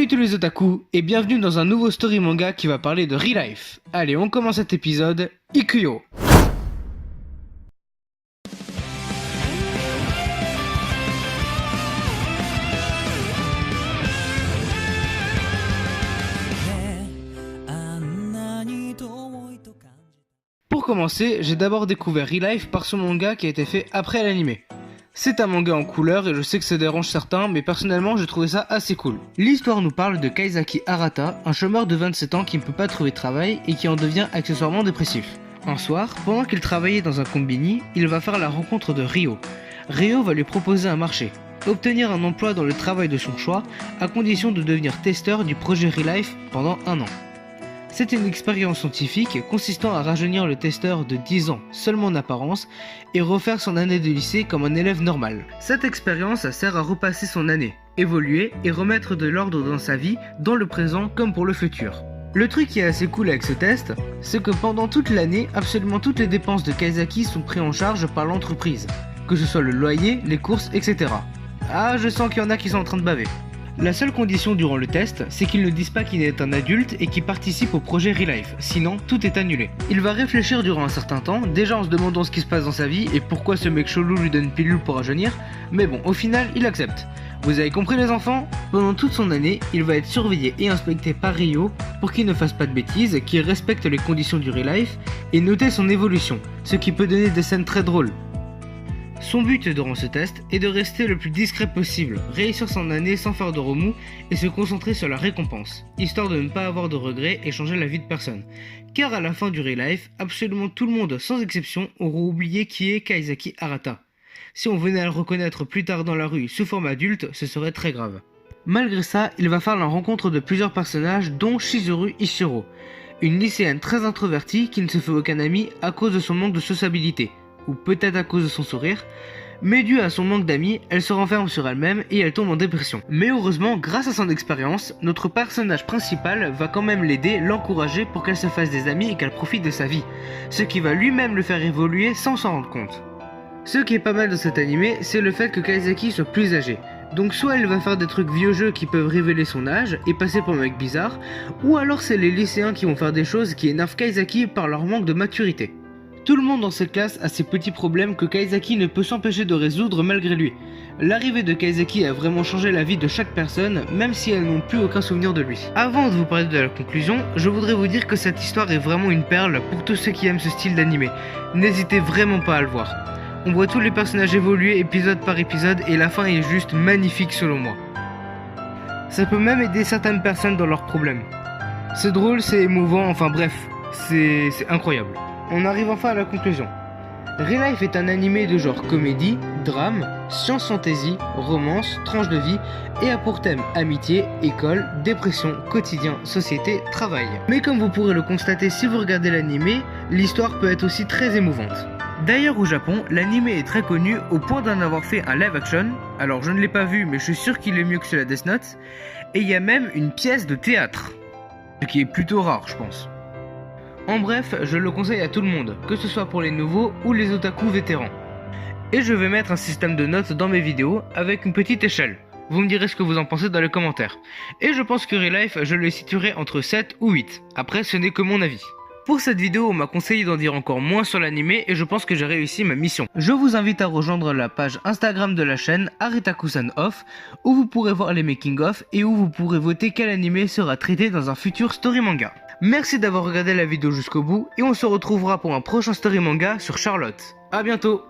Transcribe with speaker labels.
Speaker 1: Salut tous les otaku et bienvenue dans un nouveau story manga qui va parler de Real Life. Allez, on commence cet épisode, Ikuyo. Pour commencer, j'ai d'abord découvert Real Life par ce manga qui a été fait après l'animé. C'est un manga en couleur et je sais que ça dérange certains, mais personnellement j'ai trouvé ça assez cool. L'histoire nous parle de Kaizaki Arata, un chômeur de 27 ans qui ne peut pas trouver de travail et qui en devient accessoirement dépressif. Un soir, pendant qu'il travaillait dans un combini, il va faire la rencontre de Ryo. Ryo va lui proposer un marché, obtenir un emploi dans le travail de son choix, à condition de devenir testeur du projet Real Life pendant un an. C'est une expérience scientifique consistant à rajeunir le testeur de 10 ans seulement en apparence et refaire son année de lycée comme un élève normal. Cette expérience sert à repasser son année, évoluer et remettre de l'ordre dans sa vie, dans le présent comme pour le futur. Le truc qui est assez cool avec ce test, c'est que pendant toute l'année, absolument toutes les dépenses de Kaizaki sont prises en charge par l'entreprise, que ce soit le loyer, les courses, etc. Ah, je sens qu'il y en a qui sont en train de baver. La seule condition durant le test, c'est qu'il ne dise pas qu'il est un adulte et qu'il participe au projet Real Life, sinon tout est annulé. Il va réfléchir durant un certain temps, déjà en se demandant ce qui se passe dans sa vie et pourquoi ce mec chelou lui donne une pilule pour rajeunir, mais bon, au final, il accepte. Vous avez compris les enfants? Pendant toute son année, il va être surveillé et inspecté par Ryo pour qu'il ne fasse pas de bêtises, qu'il respecte les conditions du Real Life et noter son évolution, ce qui peut donner des scènes très drôles. Son but durant ce test est de rester le plus discret possible, réussir son année sans faire de remous et se concentrer sur la récompense, histoire de ne pas avoir de regrets et changer la vie de personne. Car à la fin du Real Life, absolument tout le monde, sans exception, aura oublié qui est Kaizaki Arata. Si on venait à le reconnaître plus tard dans la rue sous forme adulte, ce serait très grave. Malgré ça, il va faire la rencontre de plusieurs personnages dont Shizuru Ishiro, une lycéenne très introvertie qui ne se fait aucun ami à cause de son manque de sociabilité. Ou peut-être à cause de son sourire, mais dû à son manque d'amis, elle se renferme sur elle-même et elle tombe en dépression. Mais heureusement, grâce à son expérience, notre personnage principal va quand même l'aider, l'encourager pour qu'elle se fasse des amis et qu'elle profite de sa vie, ce qui va lui-même le faire évoluer sans s'en rendre compte. Ce qui est pas mal dans cet animé, c'est le fait que Kaizaki soit plus âgé. Donc soit elle va faire des trucs vieux jeux qui peuvent révéler son âge et passer pour un mec bizarre, ou alors c'est les lycéens qui vont faire des choses qui énervent Kaizaki par leur manque de maturité. Tout le monde dans cette classe a ces petits problèmes que Kaizaki ne peut s'empêcher de résoudre malgré lui. L'arrivée de Kaizaki a vraiment changé la vie de chaque personne, même si elles n'ont plus aucun souvenir de lui. Avant de vous parler de la conclusion, je voudrais vous dire que cette histoire est vraiment une perle pour tous ceux qui aiment ce style d'animé. N'hésitez vraiment pas à le voir. On voit tous les personnages évoluer épisode par épisode et la fin est juste magnifique selon moi. Ça peut même aider certaines personnes dans leurs problèmes. C'est drôle, c'est émouvant, enfin bref, c'est incroyable. On arrive enfin à la conclusion. Real Life est un animé de genre comédie, drame, science fantasy, romance, tranche de vie et a pour thème amitié, école, dépression, quotidien, société, travail. Mais comme vous pourrez le constater si vous regardez l'animé, l'histoire peut être aussi très émouvante. D'ailleurs au Japon, l'animé est très connu au point d'en avoir fait un live action, alors je ne l'ai pas vu mais je suis sûr qu'il est mieux que celui de Death Note, et il y a même une pièce de théâtre, ce qui est plutôt rare je pense. En bref, je le conseille à tout le monde, que ce soit pour les nouveaux ou les otaku vétérans. Et je vais mettre un système de notes dans mes vidéos avec une petite échelle. Vous me direz ce que vous en pensez dans les commentaires. Et je pense que Real Life, je le situerai entre 7 ou 8. Après, ce n'est que mon avis. Pour cette vidéo, on m'a conseillé d'en dire encore moins sur l'animé et je pense que j'ai réussi ma mission. Je vous invite à rejoindre la page Instagram de la chaîne Aritaku-san Off, où vous pourrez voir les making-of et où vous pourrez voter quel animé sera traité dans un futur story manga. Merci d'avoir regardé la vidéo jusqu'au bout et on se retrouvera pour un prochain story manga sur Charlotte. A bientôt.